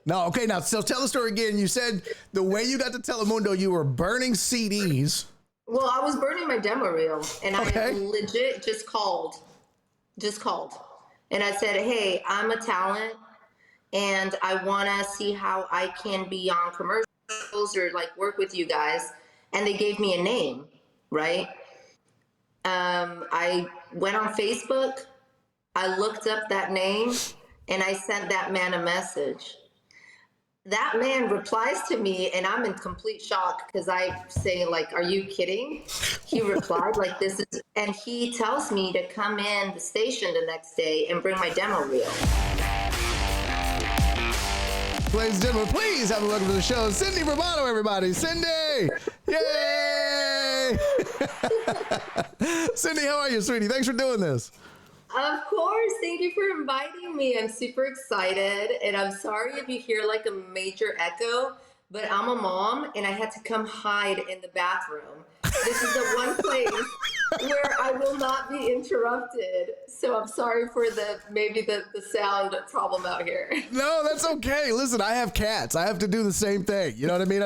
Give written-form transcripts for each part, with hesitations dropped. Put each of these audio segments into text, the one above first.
No, okay, now, so tell the story again. You said the way you got to Telemundo, you were burning CDs. Well, I was burning my demo reel, and Okay. I legit just called, and I said, "Hey, I'm a talent, and I want to see how I can be on commercials or like work with you guys." And they gave me a name, right? I went on Facebook, I looked up that name, and I sent that man a message. That man replies to me, and I'm in complete shock because I say, like, "Are you kidding?" He replied like this is, and he tells me to come in the station the next day and bring my demo reel. Ladies and gentlemen, please have a welcome to the show, Cindy Burbano, everybody. Cindy! Yay! Cindy, how are you, sweetie? Thanks for doing this. Of course. Thank you for inviting me. I'm super excited. And I'm sorry if you hear like a major echo, but I'm a mom and I had to come hide in the bathroom. This is the one place where I will not be interrupted. So I'm sorry for maybe the sound problem out here. No, that's okay. Listen, I have cats. I have to do the same thing. You know what I mean?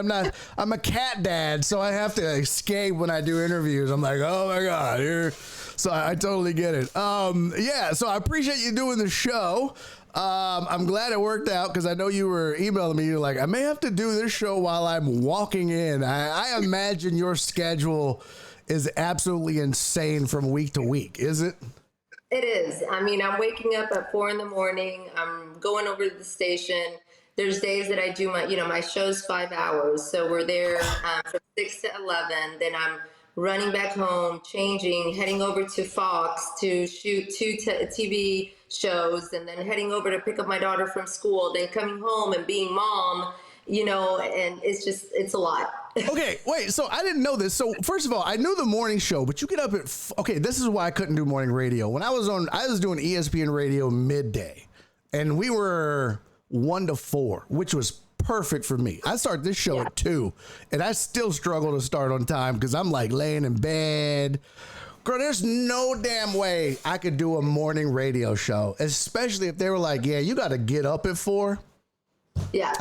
I'm a cat dad, so I have to escape when I do interviews. I'm like, oh my God, here. So I totally get it. Yeah, so I appreciate you doing the show. I'm glad it worked out because I know you were emailing me. You're like, I may have to do this show while I'm walking in. I imagine your schedule is absolutely insane from week to week, is it? It is. I mean, I'm waking up at 4 a.m. I'm going over to the station. There's days that I do my show's 5 hours. So we're there from 6 to 11. Then I'm running back home, changing, heading over to Fox to shoot 2 TV shows, and then heading over to pick up my daughter from school, then coming home and being mom, and it's a lot. Okay, wait, so I didn't know this. So first of all, I knew the morning show, but you get up at, okay, this is why I couldn't do morning radio. When I was doing ESPN radio midday, and we were 1 to 4, which was perfect for me. I start this show at 2, and I still struggle to start on time because I'm like laying in bed. Girl, there's no damn way I could do a morning radio show, especially if they were like, yeah, you got to get up at 4. Yeah.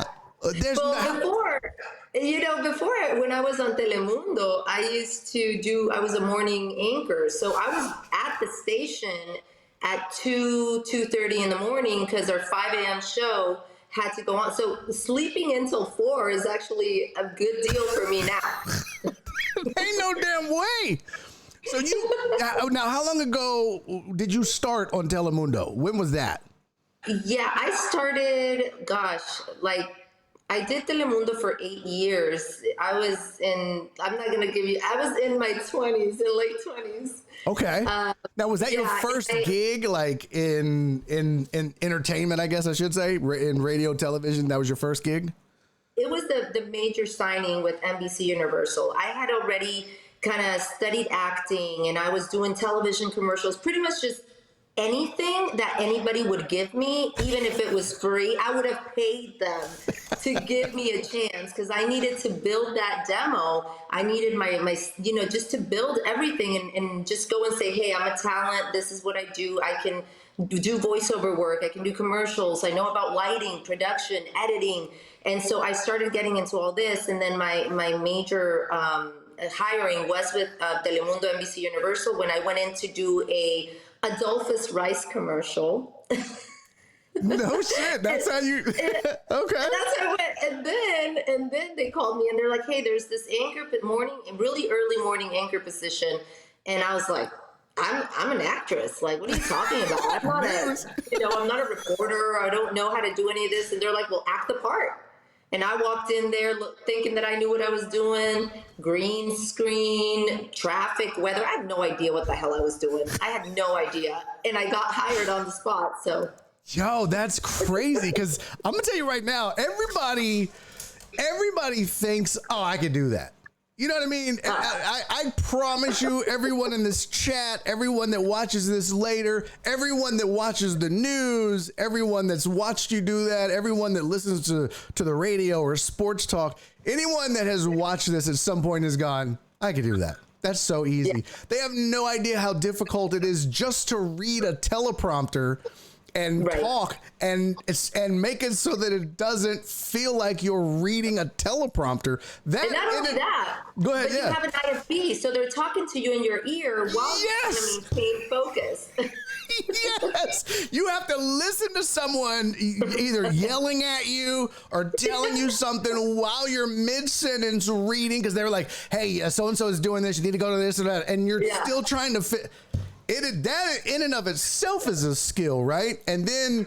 Before, when I was on Telemundo, I was a morning anchor. So I was at the station at 2:30 in the morning because our 5 a.m. show had to go on. So sleeping until 4 is actually a good deal for me now. Ain't no damn way. So now, how long ago did you start on Telemundo? When was that? Yeah, I started, I did Telemundo for 8 years. I was in my 20s, in late 20s. Okay. Now, was that your first gig, like in entertainment, I guess I should say, in radio, television? That was your first gig? It was the major signing with NBC Universal. I had already kind of studied acting, and I was doing television commercials, pretty much just anything that anybody would give me, even if it was free. I would have paid them to give me a chance because I needed to build that demo. I needed my just to build everything and just go and say, hey, I'm a talent. This is what I do. I can do voiceover work. I can do commercials. I know about lighting, production, editing. And so I started getting into all this. And then my major hiring was with Telemundo NBC Universal when I went in to do a Adolphus Rice commercial. No shit. That's how you. Okay. That's how I went. And then they called me and they're like, hey, there's this really early morning anchor position. And I was like, I'm an actress. Like, what are you talking about? I'm not a reporter. I don't know how to do any of this. And they're like, well, act the part. And I walked in there thinking that I knew what I was doing. Green screen, traffic, weather. I had no idea what the hell I was doing. I had no idea. And I got hired on the spot. So, yo, that's crazy. Because I'm going to tell you right now, everybody thinks, oh, I could do that. You know what I mean? I promise you, everyone in this chat, everyone that watches this later, everyone that watches the news, everyone that's watched you do that, everyone that listens to the radio or sports talk, anyone that has watched this at some point has gone, I could do that. That's so easy. Yeah. They have no idea how difficult it is just to read a teleprompter and Right. talk and make it so that it doesn't feel like you're reading a teleprompter. That And not only that, go ahead, but you have an IFB, so they're talking to you in your ear while you're trying to maintain focus. Yes, you have to listen to someone either yelling at you or telling you something while you're mid-sentence reading because they're like, hey, so-and-so is doing this, you need to go to this or that, and you're still trying to fit it. That in and of itself is a skill, right? And then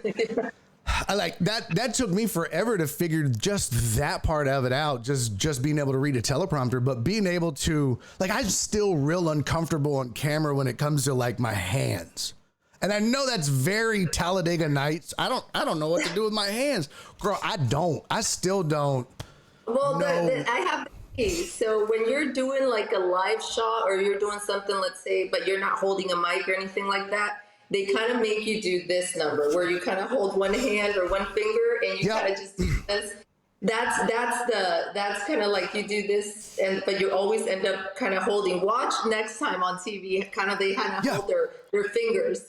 I like that took me forever to figure just that part of it out, just being able to read a teleprompter, but being able to, like, I'm still real uncomfortable on camera when it comes to like my hands. And I know that's very Talladega Nights. I don't know what to do with my hands. Girl, I still don't. Well, I have the key. So when you're doing like a live shot or you're doing something, let's say, but you're not holding a mic or anything like that, they kind of make you do this number where you kind of hold one hand or one finger and you kind of just do this. That's kind of like you do this, but you always end up kind of holding. Watch next time on TV, they hold their fingers.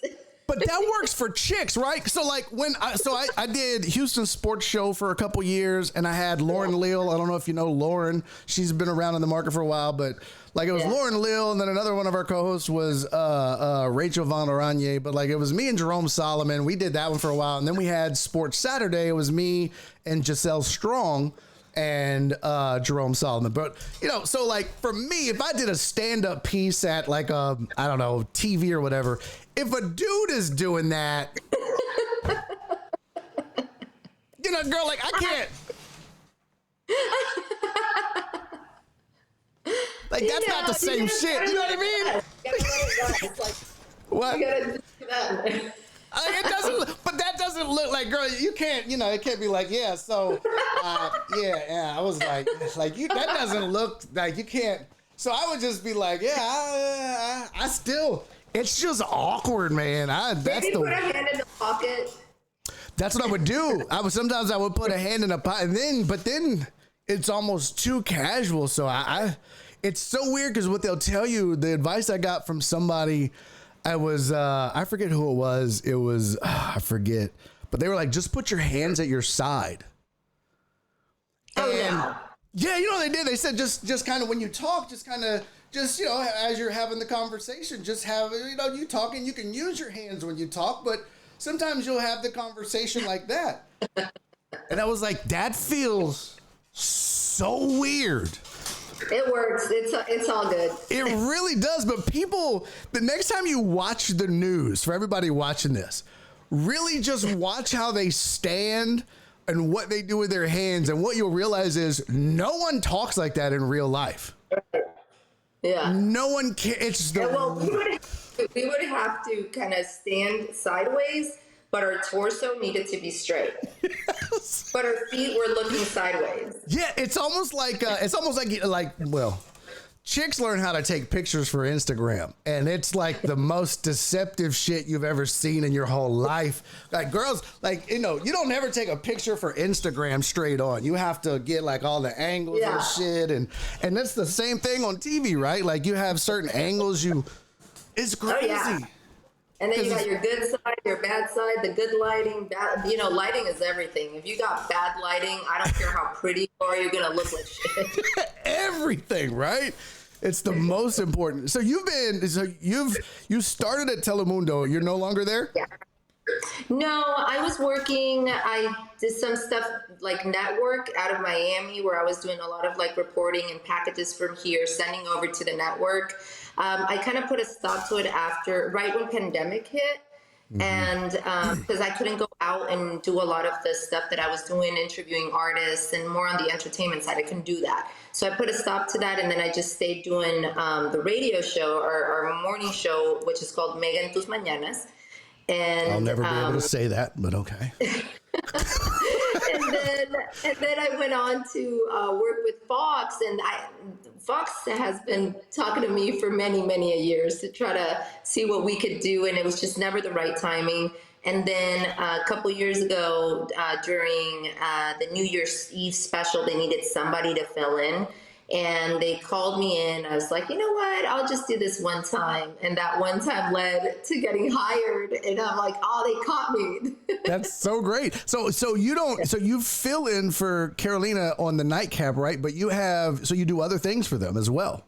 But that works for chicks, right? So like when I did Houston Sports Show for a couple years, and I had Lauren Leal. I don't know if you know Lauren. She's been around in the market for a while, but like it was Lauren Leal, and then another one of our co-hosts was Rachel Von Oranje. But like it was me and Jerome Solomon. We did that one for a while, and then we had Sports Saturday. It was me and Giselle Strong and Jerome Solomon. But so like for me, if I did a stand-up piece at like I don't know, TV or whatever, if a dude is doing that, girl, like I can't. Like that's not the same shit. You know what I mean? You gotta let it go. It's like, what? You gotta do that. It doesn't, but that doesn't look like, girl. You can't, it can't be like, yeah. So, I was like you. That doesn't look like you can't. So I would just be like, yeah, I still. It's just awkward, man. Maybe put a hand in the pocket. That's what I would do. Sometimes I would put a hand in a pocket, but then it's almost too casual. So it's so weird because what they'll tell you, the advice I got from somebody. I forget who it was. It was, I forget, but they were like, just put your hands at your side. No. Yeah, they did. They said, just kind of when you talk, just as you're having the conversation, just have, you talking, you can use your hands when you talk, but sometimes you'll have the conversation like that. And I was like, that feels so weird. It works. It's all good. It really does. But people, the next time you watch the news, for everybody watching this, really just watch how they stand and what they do with their hands. And what you'll realize is no one talks like that in real life. Yeah. No one can. It's the. Well, we would have to kind of stand sideways, but our torso needed to be straight. Yes. But our feet were looking sideways. Yeah, it's almost like chicks learn how to take pictures for Instagram, and it's like the most deceptive shit you've ever seen in your whole life. Like girls, like you don't ever take a picture for Instagram straight on. You have to get like all the angles and shit, and that's the same thing on TV, right? Like you have certain angles. It's crazy. Oh, yeah. And then you got your good side, your bad side, the good lighting. Lighting is everything. If you got bad lighting, I don't care how pretty you are, you're gonna look like shit. Everything, right? It's the most important. So you started at Telemundo. You're no longer there? Yeah. No, I was working. I did some stuff like network out of Miami, where I was doing a lot of like reporting and packages from here, sending over to the network. I kind of put a stop to it right when pandemic hit. Mm-hmm. And because I couldn't go out and do a lot of the stuff that I was doing, interviewing artists and more on the entertainment side, I couldn't do that. So I put a stop to that, and then I just stayed doing the radio show, our morning show, which is called Mega en tus Mañanas. And I'll never be able to say that, but okay. and then I went on to work with Fox, and Fox has been talking to me for many, many years to try to see what we could do, and it was just never the right timing. And then a couple years ago, during the New Year's Eve special, they needed somebody to fill in. And they called me in. I was like, you know what? I'll just do this one time. And that one time led to getting hired. And I'm like, oh, they caught me. That's so great. So you fill in for Carolina on the Nightcap, right? But you do other things for them as well.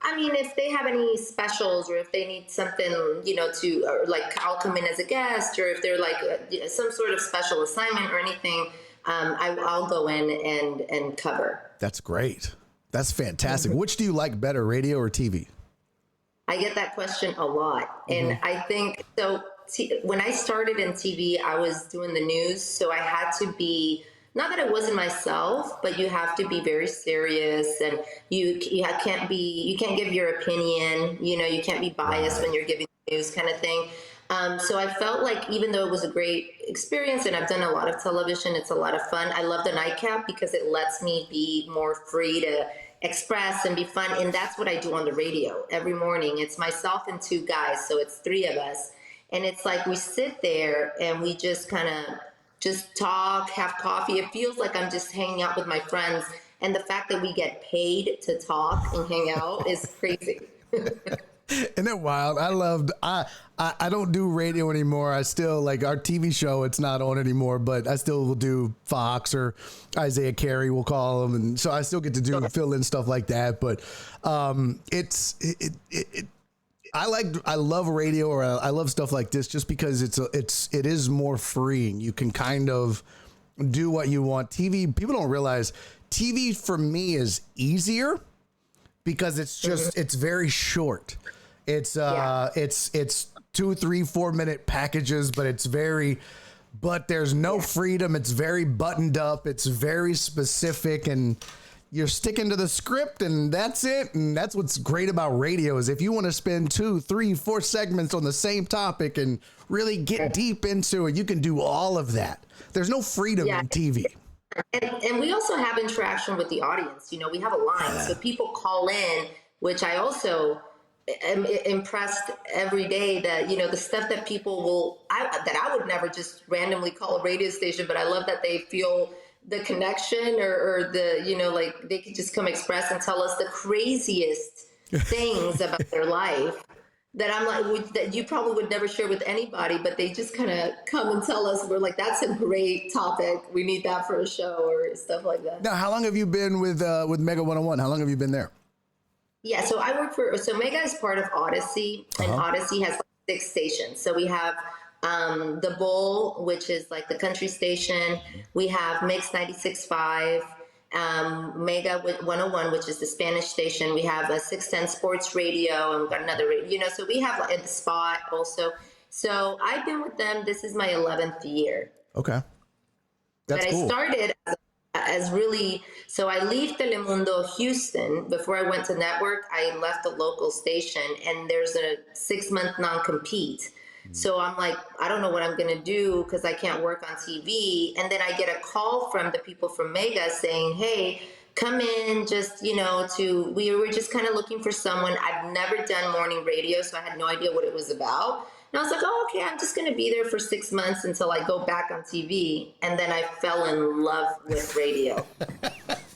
I mean, if they have any specials or if they need something, or like I'll come in as a guest, or if they're like some sort of special assignment or anything, I'll go in and cover. That's great. That's fantastic. Which do you like better, radio or TV? I get that question a lot. And I think, so when I started in TV, I was doing the news. So I had to be, not that I wasn't myself, but you have to be very serious, and you can't give your opinion, you can't be biased when you're giving news kind of thing. So I felt like even though it was a great experience and I've done a lot of television, it's a lot of fun. I love the Nightcap because it lets me be more free to express and be fun. And that's what I do on the radio every morning. It's myself and two guys. So it's three of us. And it's like we sit there and we just kind of just talk, have coffee. It feels like I'm just hanging out with my friends. And the fact that we get paid to talk and hang out is crazy. Isn't it wild? I don't do radio anymore. I still like our TV show. It's not on anymore, but I still will do Fox or Isaiah Carey, we'll call them. And so I still get to do fill in stuff like that. But I love radio, or I love stuff like this just because it is more freeing. You can kind of do what you want. TV, people don't realize TV for me is easier because it's very short. It's 2, 3, 4 minute packages, but there's no freedom. It's very buttoned up. It's very specific, and you're sticking to the script, and that's it. And that's what's great about radio is if you want to spend 2, 3, 4 segments on the same topic and really get deep into it, you can do all of that. There's no freedom in TV. And we also have interaction with the audience. We have a line. So people call in, which I also am impressed every day that, the stuff that people that I would never just randomly call a radio station, but I love that they feel the connection or the, like they could just come express and tell us the craziest things about their life that I'm like, that you probably would never share with anybody, but they just kind of come and tell us. We're like, that's a great topic. We need that for a show or stuff like that. Now, how long have you been with Mega 101? How long have you been there? Yeah, so I work so Mega is part of Odyssey, and Odyssey has 6 stations. So we have The Bull, which is like the country station. We have Mix 96.5, Mega 101, which is the Spanish station. We have a 610 Sports Radio, and we've got another radio. So we have The Spot also. So I've been with them. This is my 11th year. Okay. That's cool. I started as really, so I leave Telemundo Houston. Before I went to network, I left the local station, and there's a 6-month non-compete. So I'm like, I don't know what I'm going to do because I can't work on TV. And then I get a call from the people from Mega saying, hey, come in, just, we were just kind of looking for someone. I've never done morning radio, so I had no idea what it was about. And I was like, oh, okay, I'm just going to be there for 6 months until I go back on TV. And then I fell in love with radio.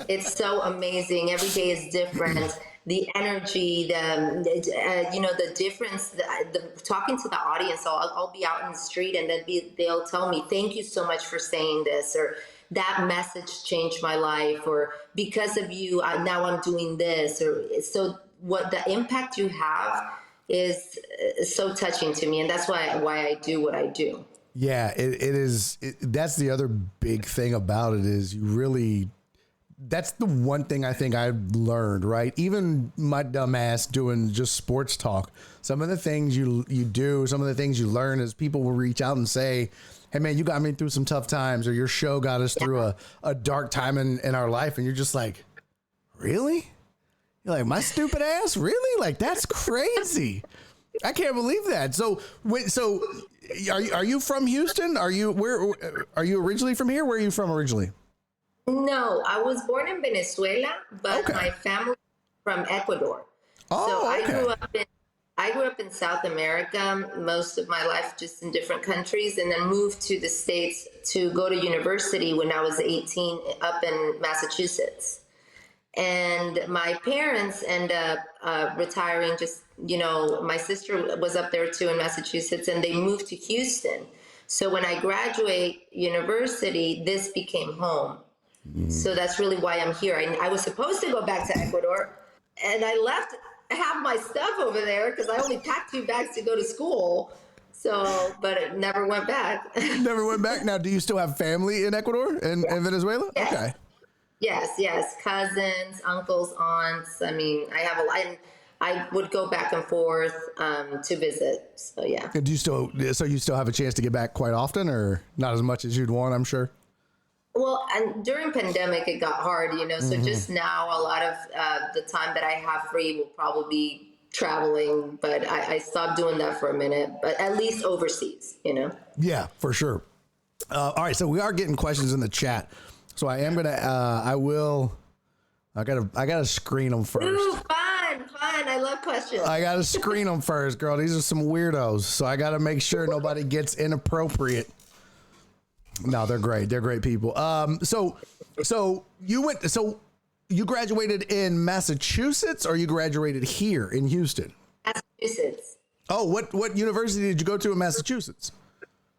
It's so amazing. Every day is different. The energy, the difference, the talking to the audience. So I'll be out in the street and then they'll tell me, thank you so much for saying this, or that message changed my life, or because of you, now I'm doing this. Or so what the impact you have is so touching to me. And that's why I do what I do. Yeah, it is. That's the other big thing about it is you really, that's the one thing I think I've learned, right? Even my dumb ass doing just sports talk. Some of the things you do, some of the things you learn is people will reach out and say, hey man, you got me through some tough times, or your show got us through a dark time in our life. And you're just like, really? You're like, my stupid ass? Really? Like, that's crazy. I can't believe that. So are you from Houston? Are you originally from here? Where are you from originally? No, I was born in Venezuela, but my family is from Ecuador. Oh, so I grew up in South America most of my life, just in different countries, and then moved to the States to go to university when I was 18 up in Massachusetts. And my parents end up retiring. Just, my sister was up there too in Massachusetts, and they moved to Houston. So when I graduate university, this became home. So that's really why I'm here. I was supposed to go back to Ecuador, and I left half my stuff over there because I only packed 2 bags to go to school. So, but it never went back. Never went back. Now, do you still have family in Ecuador and Venezuela? Yes. Okay. Yes. Cousins, uncles, aunts. I mean, I have a lot. I would go back and forth to visit. So, yeah. And so you still have a chance to get back quite often, or not as much as you'd want, I'm sure? Well, and during pandemic, it got hard, so just now a lot of the time that I have free will probably be traveling, but I stopped doing that for a minute, but at least overseas, Yeah, for sure. All right. So we are getting questions in the chat. So I am going to, I gotta screen them first. Ooh, fun. I love questions. I gotta screen them first, girl. These are some weirdos. So I gotta make sure nobody gets inappropriate. No, they're great. They're great people. So you graduated in Massachusetts, or you graduated here in Houston? Massachusetts. Oh, what university did you go to in Massachusetts?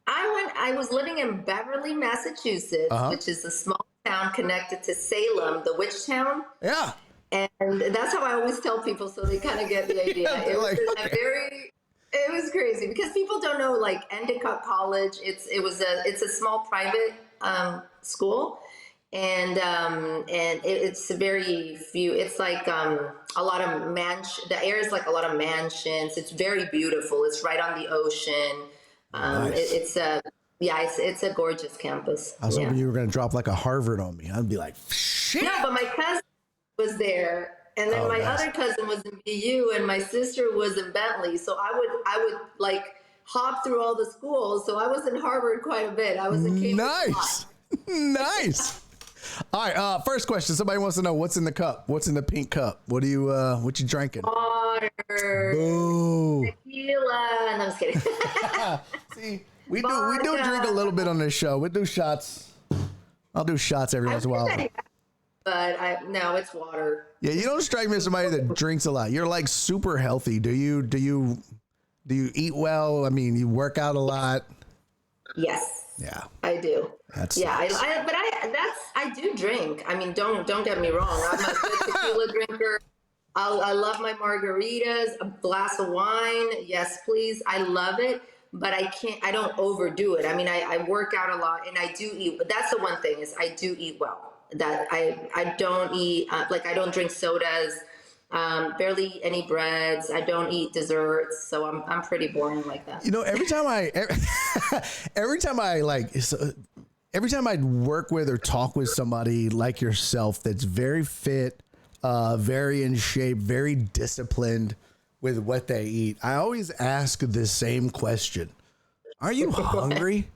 I was living in Beverly, Massachusetts, which is a small town connected to Salem, the witch town. Yeah. And that's how I always tell people, so they kind of get the idea. Yeah, it was crazy because people don't know, like Endicott College. It's a small private school, and it's very few. It's like a lot of the area is like a lot of mansions. It's very beautiful. It's right on the ocean. Nice. It's a gorgeous campus. I was hoping you were going to drop like a Harvard on me. I'd be like, shit. No, but my cousin was there. And then my other cousin was in BU, and my sister was in Bentley. So I would like hop through all the schools. So I was in Harvard quite a bit. I was in Cambridge. Nice. Nice. All right. First question. Somebody wants to know what's in the cup. What's in the pink cup? What you drinking? Water. Boo. Tequila. No, I'm just kidding. See, we do drink a little bit on this show. We do shots. I'll do shots every once in a while. But no, it's water. Yeah, you don't strike me as somebody that drinks a lot. You're like super healthy. Do you eat well? I mean, you work out a lot. Yes. Yeah. I do. That's I do drink. I mean, don't get me wrong. I'm a good tequila drinker. I love my margaritas, a glass of wine. Yes, please. I love it, but I don't overdo it. I mean, I work out a lot and I do eat. That's the one thing is I do eat well. That I don't eat, I don't drink sodas, barely any breads. I don't eat desserts. So I'm pretty boring like that. Every time I work with or talk with somebody like yourself that's very fit, very in shape, very disciplined with what they eat, I always ask the same question. Are you hungry?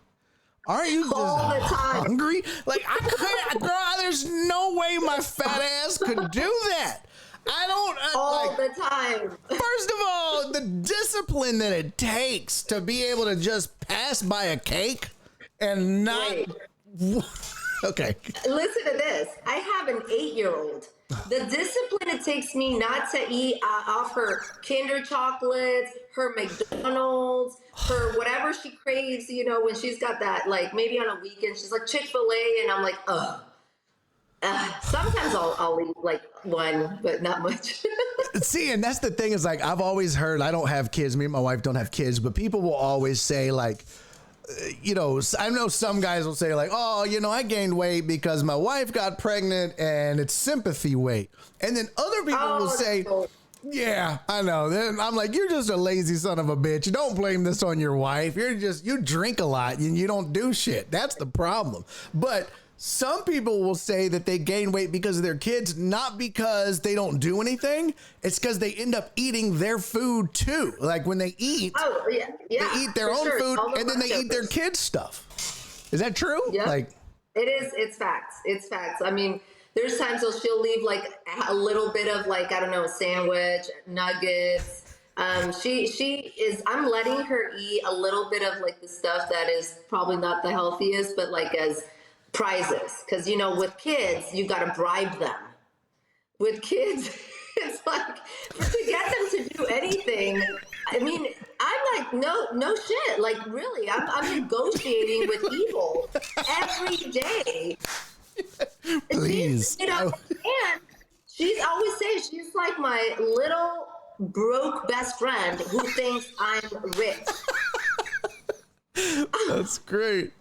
Aren't you just hungry? Like, I couldn't, girl, there's no way my fat ass could do that. I don't. All the time. First of all, the discipline that it takes to be able to just pass by a cake and not. Wait. Okay. Listen to this. I have an 8-year-old. The discipline it takes me not to eat off her Kinder chocolates, her McDonald's, her whatever she craves, when she's got that, like maybe on a weekend, she's like Chick-fil-A, and I'm like, ugh. Sometimes I'll eat like one, but not much. See, and that's the thing is like, I've always heard, I don't have kids, me and my wife don't have kids, but people will always say like, I know some guys will say like, oh, I gained weight because my wife got pregnant and it's sympathy weight. And then other people will say, yeah, I know. Then I'm like, you're just a lazy son of a bitch. You don't blame this on your wife. You drink a lot and you don't do shit. That's the problem. But some people will say that they gain weight because of their kids, not because they don't do anything. It's because they end up eating their food too. Like when they eat, they eat their own food and then they eat their kids' stuff. Is that true? Yeah. Like it is. It's facts. It's facts. I mean, there's times she'll leave like a little bit of like, I don't know, a sandwich, nuggets. She is, I'm letting her eat a little bit of like the stuff that is probably not the healthiest, but like as prizes. Cause with kids, you got to bribe them. with kids. It's like to get them to do anything. I mean, I'm like, no shit. Like, really, I'm negotiating with evil every day. Please. And she's always saying she's like my little broke best friend who thinks I'm rich. That's great.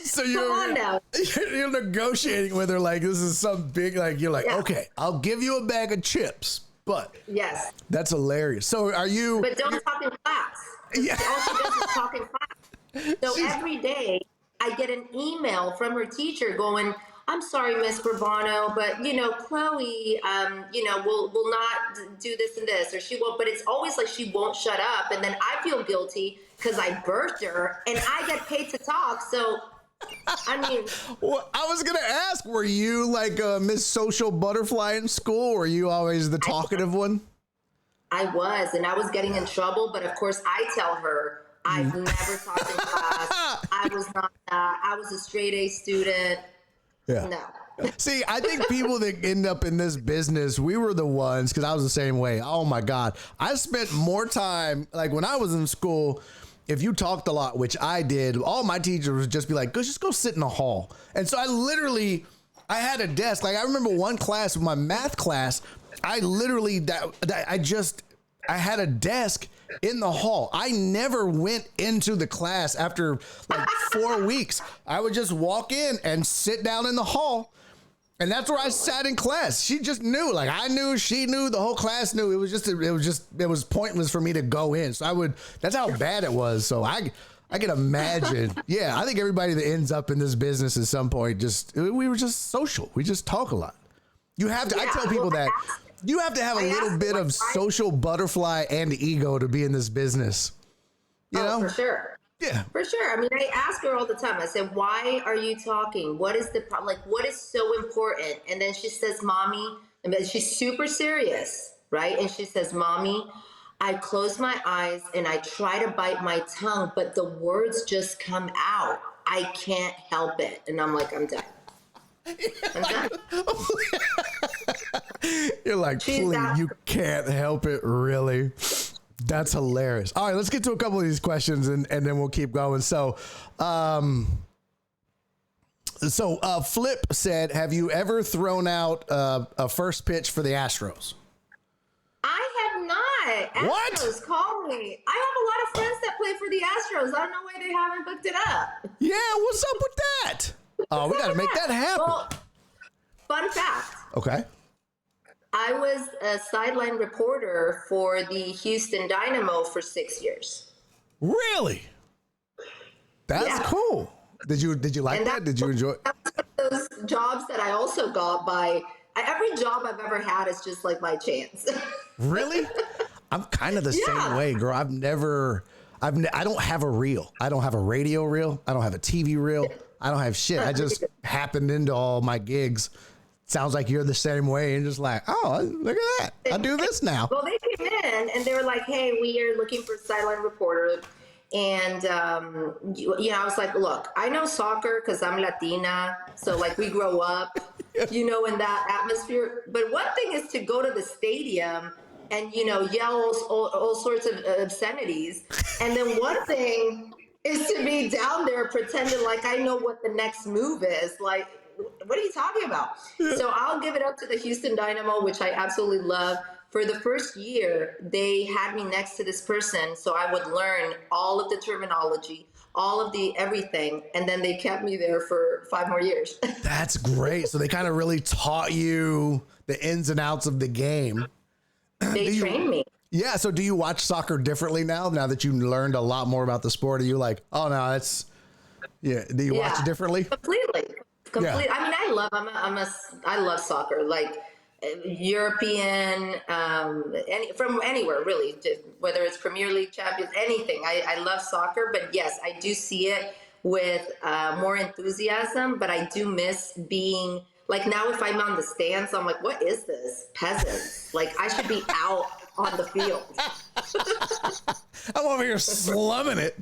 So you're negotiating with her like this is some big, like you're like, okay, I'll give you a bag of chips, but yes, that's hilarious. So are you? But don't talk in class. Yeah. All she does is talk in class. So every day I get an email from her teacher going, I'm sorry, Miss Burbano, but Chloe, will not do this and this, or she won't. But it's always like she won't shut up, and then I feel guilty because I birthed her, and I get paid to talk. So, I mean, well, I was gonna ask, were you like Miss Social Butterfly in school? Or were you always the talkative one? I was, and I was getting in trouble. But of course, I tell her I've never talked in class. I was not that. I was a straight A student. Yeah. No. See, I think people that end up in this business, we were the ones, because I was the same way. Oh my God. I spent more time, like when I was in school, if you talked a lot, which I did, all my teachers would just be like, just go sit in the hall. And so I had a desk. Like I remember one class, my math class, I had a desk in the hall. I never went into the class after like 4 weeks. I would just walk in and sit down in the hall. And that's where I sat in class. She just knew, like I knew, she knew, the whole class knew. It was pointless for me to go in. So that's how bad it was. So I can imagine. Yeah. I think everybody that ends up in this business at some point, we were just social. We just talk a lot. You have to, I tell people that you have to have a little bit of social butterfly and ego to be in this business. You know? For sure. Yeah. For sure. I mean, I ask her all the time. I said, why are you talking? What is the problem? Like, what is so important? And then she says, Mommy, and then she's super serious, right? And she says, Mommy, I close my eyes and I try to bite my tongue, but the words just come out. I can't help it. And I'm like, I'm done. You're like, please, you can't help it, really. That's hilarious. All right, let's get to a couple of these questions and then we'll keep going. So Flip said, have you ever thrown out a first pitch for the Astros? I have not. What? Astros, call me. I have a lot of friends that play for the Astros. I don't know why they haven't booked it up. Yeah, what's up with that? Oh, we got to make that happen. Well, fun fact. Okay. I was a sideline reporter for the Houston Dynamo for 6 years. Really? That's cool. Did you like that? Did you enjoy it? That was one of those jobs that I also got every job I've ever had is just like my chance. Really? I'm kind of the same way, girl. I don't have a reel. I don't have a radio reel. I don't have a TV reel. I don't have shit. I just happened into all my gigs. Sounds like you're the same way and just like, oh, look at that. I do this now. Well, they came in and they were like, hey, we are looking for a sideline reporter. And, I was like, look, I know soccer because I'm Latina. So like we grow up, in that atmosphere. But one thing is to go to the stadium and, yell all sorts of obscenities. And then one thing is to be down there pretending like I know what the next move is. Like, what are you talking about? Yeah. So I'll give it up to the Houston Dynamo, which I absolutely love. For the first year, they had me next to this person, so I would learn all of the terminology, all of the everything, and then they kept me there for 5 more years. That's great. So they kind of really taught you the ins and outs of the game. They trained me. Yeah. So do you watch soccer differently now that you learned a lot more about the sport? Are you like, oh no, do you watch it differently? Completely. Yeah. I mean, I love soccer, like European, from anywhere really, whether it's Premier League, Champions, anything. I love soccer, but yes, I do see it with more enthusiasm, but I do miss being like, now if I'm on the stands, I'm like, what is this? Peasants. Like I should be out on the field. I'm over here slumming it.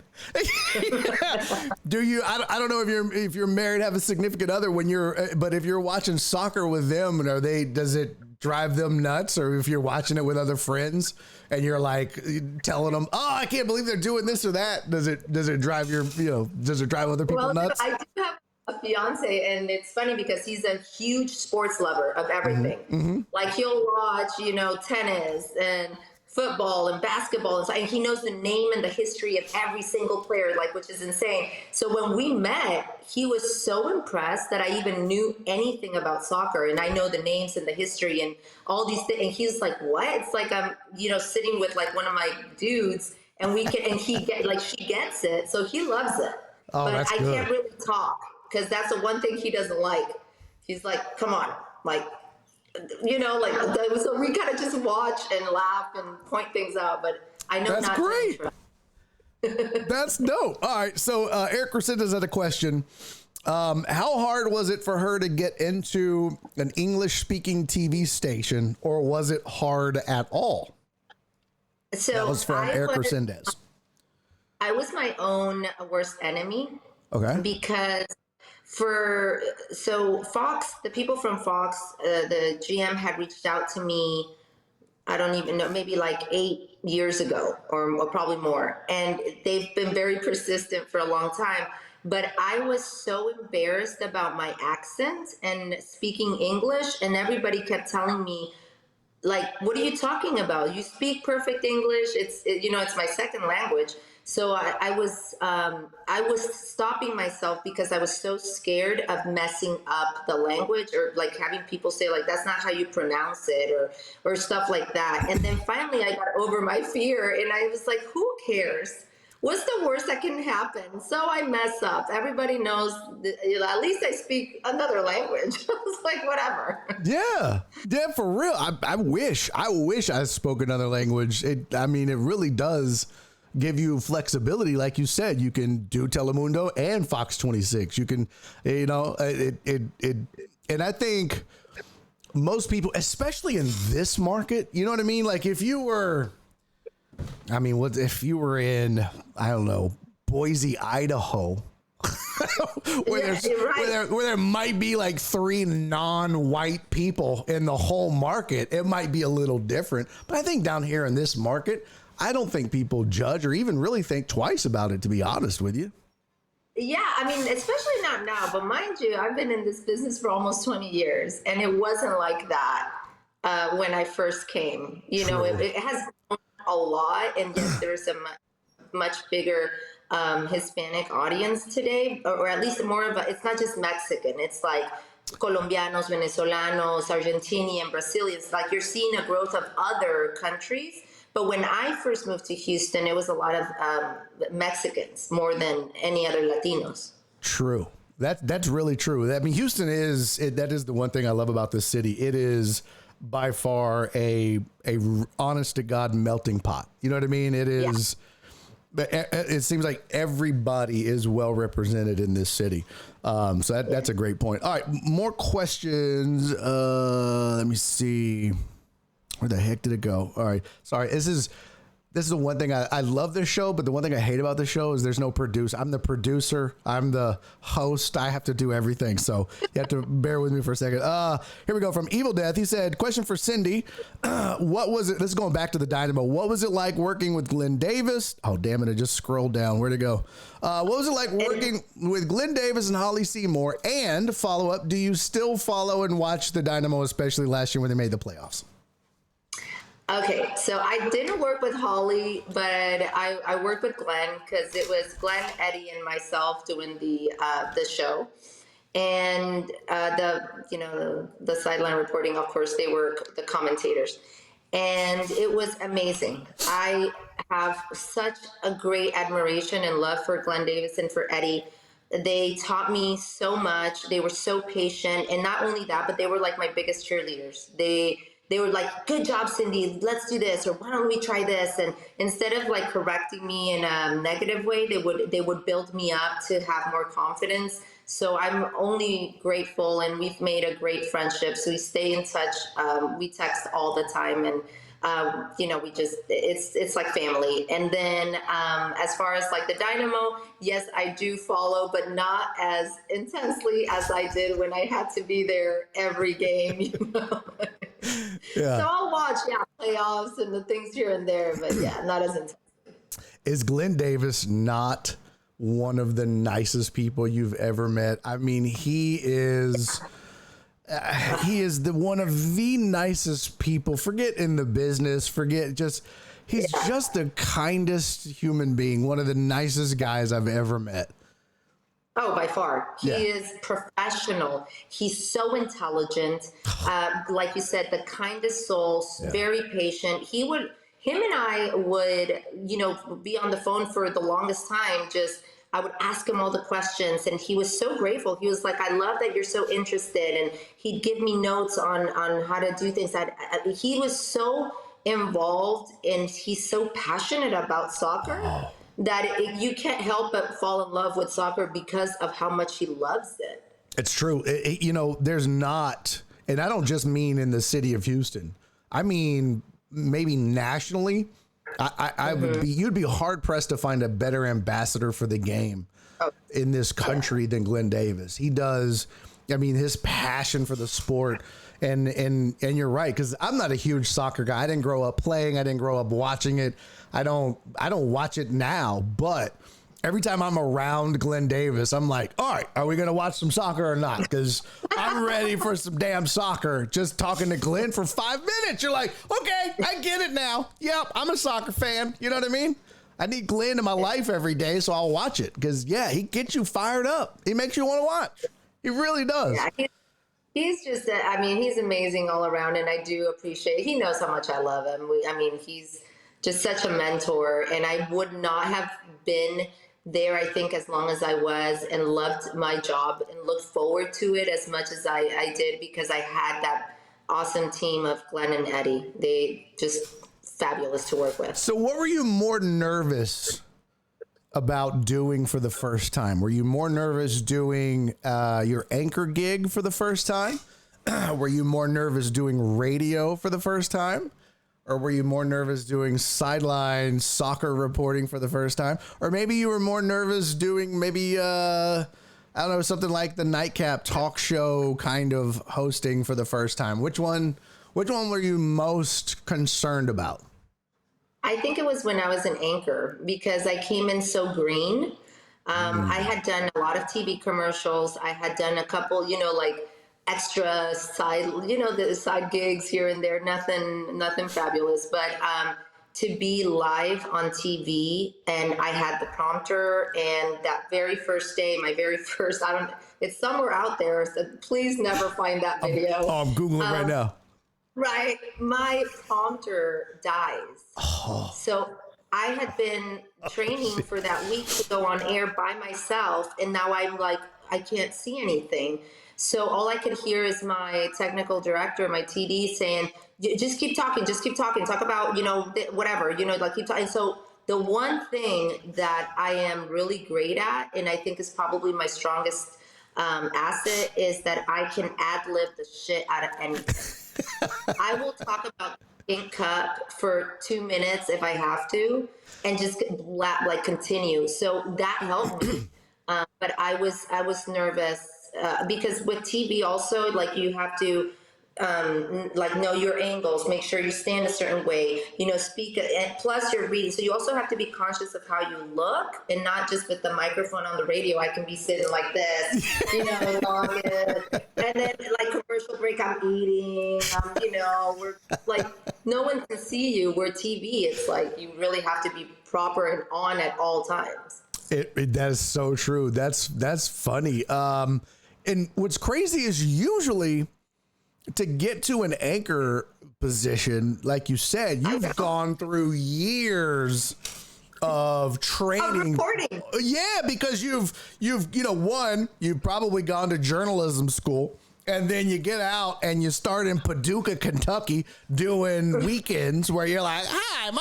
Do you? I don't know if you're married, have a significant other but if you're watching soccer with them, drive them nuts, or if you're watching it with other friends and you're like telling them, "Oh, I can't believe they're doing this or that." Does it drive does it drive other people nuts? I do have a fiance, and it's funny because he's a huge sports lover of everything. Like he'll watch, tennis and football and basketball, and so and he knows the name and the history of every single player, like, which is insane. So when we met, he was so impressed that I even knew anything about soccer, and I know the names and the history and all these things. And he's like, "What?" It's like I'm, sitting with like one of my dudes, and she gets it, so he loves it. Oh, but that's I good. can't really talk because that's the one thing he doesn't like. He's like, "Come on, like." So we kind of just watch and laugh and point things out, but I know that's not great. to That's dope. All right. So Eric Resendez had a question. How hard was it for her to get into an English speaking TV station, or was it hard at all? So that was from Eric Resendez. I was my own worst enemy. Okay. Because Fox, the people from Fox, the GM had reached out to me, I don't even know, maybe like 8 years ago or probably more. And they've been very persistent for a long time. But I was so embarrassed about my accent and speaking English, and everybody kept telling me, like, "What are you talking about? You speak perfect English. It's my second language." So I was stopping myself because I was so scared of messing up the language, or like having people say like, "That's not how you pronounce it," or stuff like that. And then finally I got over my fear, and I was like, "Who cares? What's the worst that can happen?" So I mess up. Everybody knows at least I speak another language. I was like, whatever. Yeah, for real. I wish I spoke another language. It really does give you flexibility. Like you said, you can do Telemundo and Fox 26. You can, and I think most people, especially in this market, you know what I mean? Like if you were in, I don't know, Boise, Idaho, where there might be like 3 non-white people in the whole market, it might be a little different. But I think down here in this market, I don't think people judge or even really think twice about it, to be honest with you. Yeah, especially not now, but mind you, I've been in this business for almost 20 years, and it wasn't like that when I first came. It has grown a lot, and yes, there's a much bigger Hispanic audience today, or at least more of it's not just Mexican, it's like Colombianos, Venezolanos, Argentinian, Brazilians. Like you're seeing a growth of other countries. But when I first moved to Houston, it was a lot of Mexicans more than any other Latinos. True. That's really true. I mean, Houston that is the one thing I love about this city. It is by far a honest to God melting pot. You know what I mean? It is. Yeah. It seems like everybody is well represented in this city. So that's a great point. All right, more questions. Let me see. Where the heck did it go? All right. Sorry. This is the one thing I love this show, but the one thing I hate about this show is there's no producer. I'm the producer. I'm the host. I have to do everything. So you have to bear with me for a second. Here we go. From Evil Death. He said, question for Cindy. What was it? This is going back to the Dynamo. What was it like working with Glenn Davis? Oh, damn it. I just scrolled down. Where'd it go? What was it like working with Glenn Davis and Holly Seymour? And follow up, do you still follow and watch the Dynamo, especially last year when they made the playoffs? Okay, so I didn't work with Holly, but I worked with Glenn because it was Glenn, Eddie, and myself doing the show, and the sideline reporting. Of course, they were the commentators, and it was amazing. I have such a great admiration and love for Glenn Davis and for Eddie. They taught me so much. They were so patient, and not only that, but they were like my biggest cheerleaders. They were like, "Good job, Cindy, let's do this," or "Why don't we try this?" And instead of like correcting me in a negative way, they would build me up to have more confidence. So I'm only grateful, and we've made a great friendship. So we stay in touch. We text all the time, and it's like family. And then as far as like the Dynamo, yes, I do follow, but not as intensely as I did when I had to be there every game. Yeah. So I'll watch, playoffs and the things here and there, but not as intense. Is Glenn Davis not one of the nicest people you've ever met? I mean, he is one of the nicest people. Forget in the business, he's just the kindest human being, one of the nicest guys I've ever met. Oh, by far. He is professional. He's so intelligent. Like you said, the kindest soul, very patient. Him and I would, be on the phone for the longest time. I would ask him all the questions, and he was so grateful. He was like, I love that you're so interested. And he'd give me notes on how to do things. He was so involved, and he's so passionate about soccer that you can't help but fall in love with soccer because of how much he loves it. It's true. There's not, and I don't just mean in the city of Houston. I mean, maybe nationally, you'd be hard pressed to find a better ambassador for the game in this country than Glenn Davis. He does. I mean, his passion for the sport, and you're right, because I'm not a huge soccer guy. I didn't grow up playing. I didn't grow up watching it. I don't watch it now, but every time I'm around Glenn Davis, I'm like, all right, are we going to watch some soccer or not? Because I'm ready for some damn soccer. Just talking to Glenn for 5 minutes. You're like, okay, I get it now. Yep, I'm a soccer fan. You know what I mean? I need Glenn in my life every day, so I'll watch it. Because, he gets you fired up. He makes you want to watch. He really does. Yeah, he's just, he's amazing all around, and I do appreciate, he knows how much I love him. He's just such a mentor, and I would not have been there, I think, as long as I was, and loved my job and looked forward to it as much as I did, because I had that awesome team of Glenn and Eddie. They just fabulous to work with. So what were you more nervous about doing for the first time? Were you more nervous doing your anchor gig for the first time? Were you more nervous doing radio for the first time? Or were you more nervous doing sideline soccer reporting for the first time? Or maybe you were more nervous doing something like the Nightcap talk show kind of hosting for the first time. Which one were you most concerned about? I think it was when I was an anchor, because I came in so green. I had done a lot of TV commercials. I had done a couple, extra side, the side gigs here and there, nothing fabulous, but to be live on TV, and I had the prompter, and that very first day, it's somewhere out there, so please never find that video. I'm Googling right now. Right. My prompter dies. Oh. So I had been training for that week to go on air by myself, and now I'm like, I can't see anything. So all I could hear is my technical director, my TD, saying, just keep talking, talk about, whatever, keep talking. So the one thing that I am really great at, and I think is probably my strongest asset, is that I can ad-lib the shit out of anything. I will talk about Pink Cup for 2 minutes if I have to, and just continue. So that helped me. But I was nervous. Because with TV also, you have to know your angles, make sure you stand a certain way, speak, and plus you're reading. So you also have to be conscious of how you look, and not just with the microphone on the radio. I can be sitting like this, and then commercial break, I'm eating, we're no one can see you. We're TV. It's you really have to be proper and on at all times. That is so true. That's funny. And what's crazy is usually to get to an anchor position, like you said, you've gone through years of training. Of reporting. Yeah, because you've probably gone to journalism school. And then you get out and you start in Paducah, Kentucky, doing weekends where you're like, hi, I'm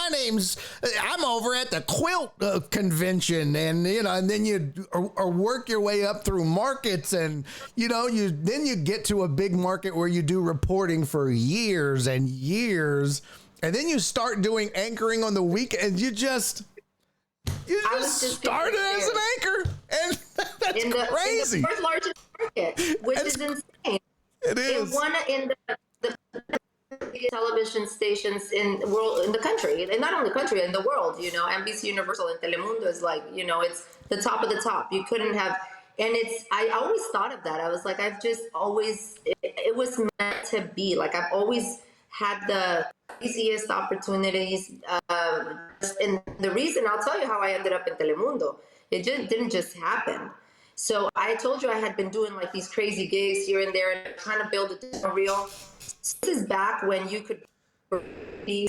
over at the quilt convention. And, and then you work your way up through markets, and, then you get to a big market where you do reporting for years and years. And then you start doing anchoring on the weekend. You just started as an anchor. And that's crazy. In the fourth largest market, which is insane. It is. In biggest television stations in the world, in the country, and not only the country, in the world. You know, NBC Universal and Telemundo is like, you know, it's the top of the top. You couldn't have, and it's. I always thought of that. I was like, I've just always. It was meant to be. Like I've always had the easiest opportunities, and the reason I'll tell you how I ended up in Telemundo. It just didn't just happen. So I told you I had been doing like these crazy gigs here and there and trying to build a demo reel. This is back when you could be,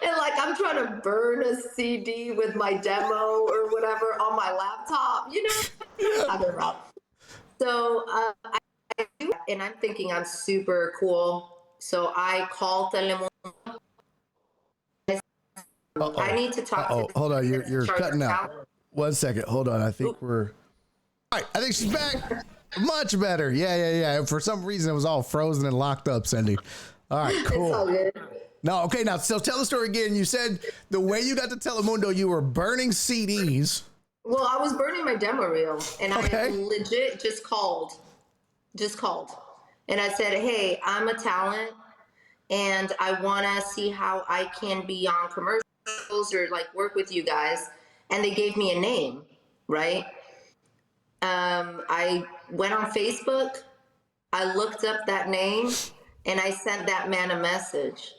and like I'm trying to burn a CD with my demo or whatever on my laptop, you know? I've been wrong. So I do, and I'm thinking I'm super cool. So I call Telemundo. I need to talk to hold on, you're cutting out. 1 second, hold on. I think we're all right. I think she's back. Much better. Yeah. For some reason, it was all frozen and locked up, Cindy. All right, cool. It's all good. No, okay. Now, so tell the story again. You said the way you got to Telemundo, you were burning CDs. Well, I was burning my demo reel, and I legit just called, and I said, "Hey, I'm a talent, and I want to see how I can be on commercials or like work with you guys." And they gave me a name, right? I went on Facebook, I looked up that name, and I sent that man a message.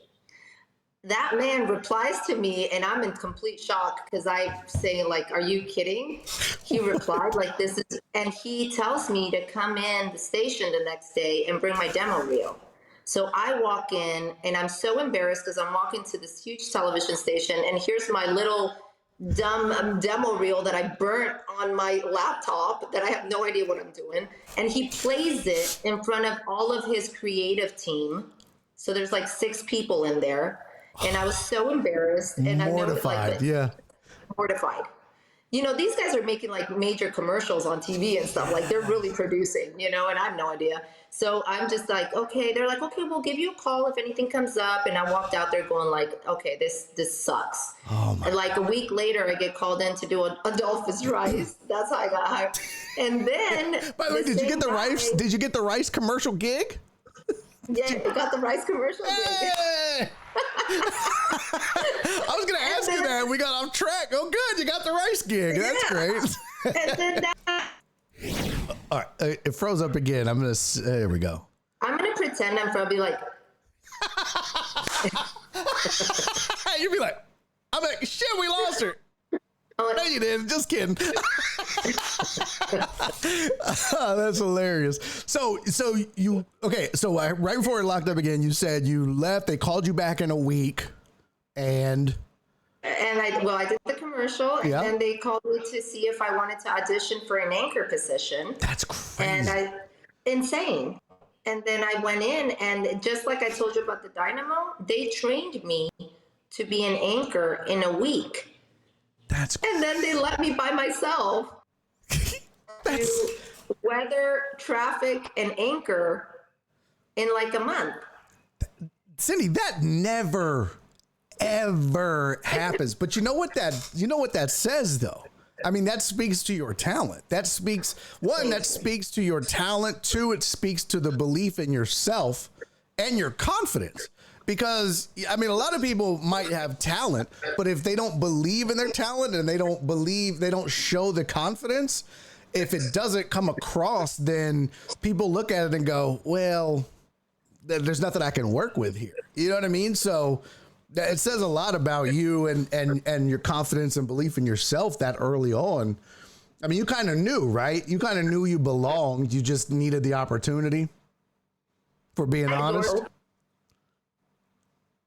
That man replies to me, and I'm in complete shock because I say, like, are you kidding? He replied, like, this is, and he tells me to come in the station the next day and bring my demo reel. So I walk in, and I'm so embarrassed because I'm walking to this huge television station, and here's my little dumb demo reel that I burnt on my laptop that I have no idea what I'm doing. And he plays it in front of all of his creative team. So there's like 6 people in there. And I was so embarrassed. And mortified, mortified. You know, these guys are making like major commercials on TV and stuff. Like they're really producing, you know, and I have no idea. So I'm just like, okay. They're like, okay, we'll give you a call if anything comes up. And I walked out there going like, okay, this sucks. Oh my. And like a week later, I get called in to do Adolphus Rice. That's how I got hired. And then, by the way, did you get the rice? Did you get the rice commercial gig? Yeah, I got the rice commercial gig. I was going to ask you that. We got off track. Oh, good. You got the rice gig. That's great. And then all right. It froze up again. I'm going to, there we go. I'm going to pretend I'm probably like. You'd be like, I'm like, shit, we lost her. No, you didn't. Just kidding. Oh, that's hilarious. So you, okay. So right before it locked up again, you said you left. They called you back in a week, and I did the commercial, and then they called me to see if I wanted to audition for an anchor position. That's crazy. And insane. And then I went in, and just like I told you about the Dynamo, they trained me to be an anchor in a week. And then they let me by myself do weather, traffic, and anchor in like a month. Cindy, that never, ever happens. But you know what that says though? I mean, that speaks to your talent. That speaks to your talent. 2, it speaks to the belief in yourself and your confidence. Because, I mean, a lot of people might have talent, but if they don't believe in their talent and they don't show the confidence, if it doesn't come across, then people look at it and go, well, there's nothing I can work with here. You know what I mean? So it says a lot about you and your confidence and belief in yourself that early on. I mean, you kind of knew, right? You kind of knew you belonged. You just needed the opportunity, for being honest.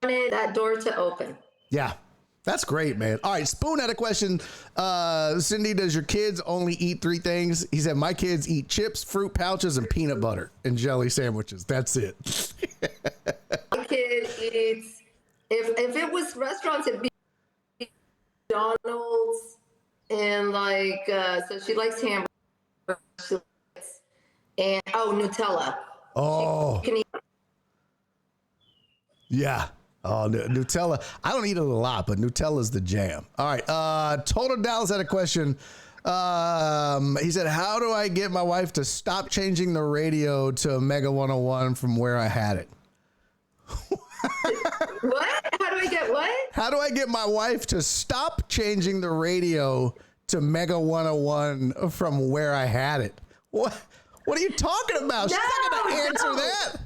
Wanted that door to open. Yeah, that's great, man. All right, Spoon had a question. Cindy, does your kids only eat 3 things? He said, my kids eat chips, fruit pouches, and peanut butter and jelly sandwiches. That's it. My kid eats, if it was restaurants, it'd be McDonald's, and like, so she likes hamburgers, and Nutella. Oh, She can eat. Yeah. Oh, Nutella. I don't eat it a lot, but Nutella's the jam. All right. Total Dallas had a question. He said, how do I get my wife to stop changing the radio to Mega 101 from where I had it? What? How do I get what? How do I get my wife to stop changing the radio to Mega 101 from where I had it? What are you talking about? She's not going to answer that.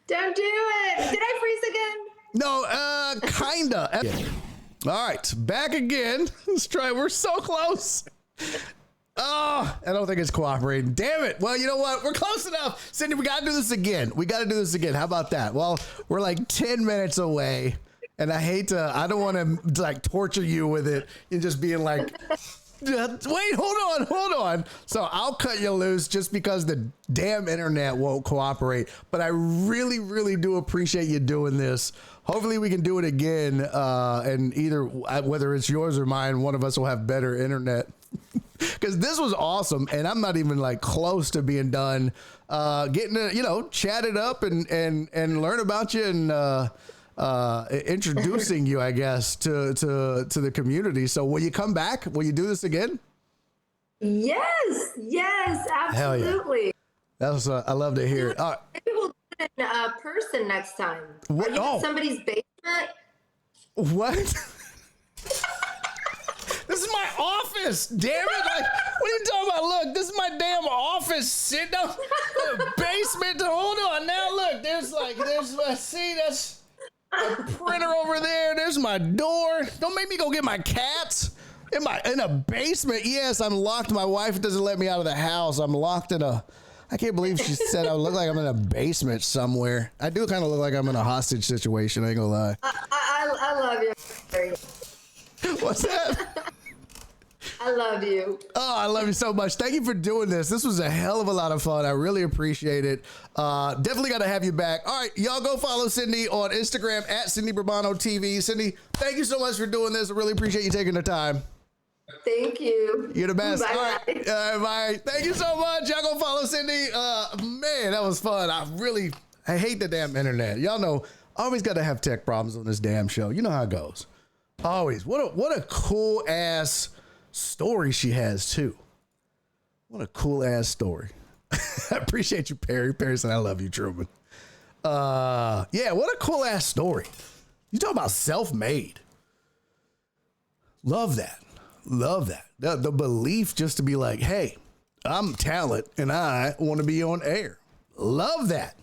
Don't do it. Did I freeze again? No, kinda. All right, back again. Let's try. We're so close. Oh, I don't think it's cooperating. Damn it. Well, you know what? We're close enough. Cindy, we got to do this again. How about that? Well, we're like 10 minutes away, and I don't want to like torture you with it and just being like, wait, hold on. So I'll cut you loose just because the damn internet won't cooperate. But I really, really do appreciate you doing this. Hopefully we can do it again. And either whether it's yours or mine, one of us will have better internet. Because this was awesome, and I'm not even like close to being done. Getting to chat it up and learn about you and introducing you, I guess, to the community. So will you come back? Will you do this again? Yes, absolutely. That's I love to hear it. Maybe we'll do it in person next time. What? Are you in somebody's basement? What? This is my office, damn it! Like, what are you talking about? Look, this is my damn office. Sit down, basement. Hold on, now look. There's that's a printer over there. There's my door. Don't make me go get my cats in a basement. Yes, I'm locked. My wife doesn't let me out of the house. I'm locked in a. I can't believe she said I look like I'm in a basement somewhere. I do kind of look like I'm in a hostage situation. I ain't gonna lie. I love you. What's that? I love you. Oh, I love you so much. Thank you for doing this. This was a hell of a lot of fun. I really appreciate it. Definitely got to have you back. All right, y'all go follow Cindy on Instagram at Cindy Burbano TV. Cindy, thank you so much for doing this. I really appreciate you taking the time. Thank you. You're the best. Bye. All right. Bye. Thank you so much. Y'all go follow Cindy. Man, that was fun. I hate the damn internet. Y'all know, I always got to have tech problems on this damn show. You know how it goes. Always. What a cool ass story she has too. What a cool ass story. I appreciate you, Perry. Perry said, I love you, Truman. Yeah, what a cool ass story. You talk about self-made. Love that. The belief just to be like, hey, I'm talent and I want to be on air. Love that.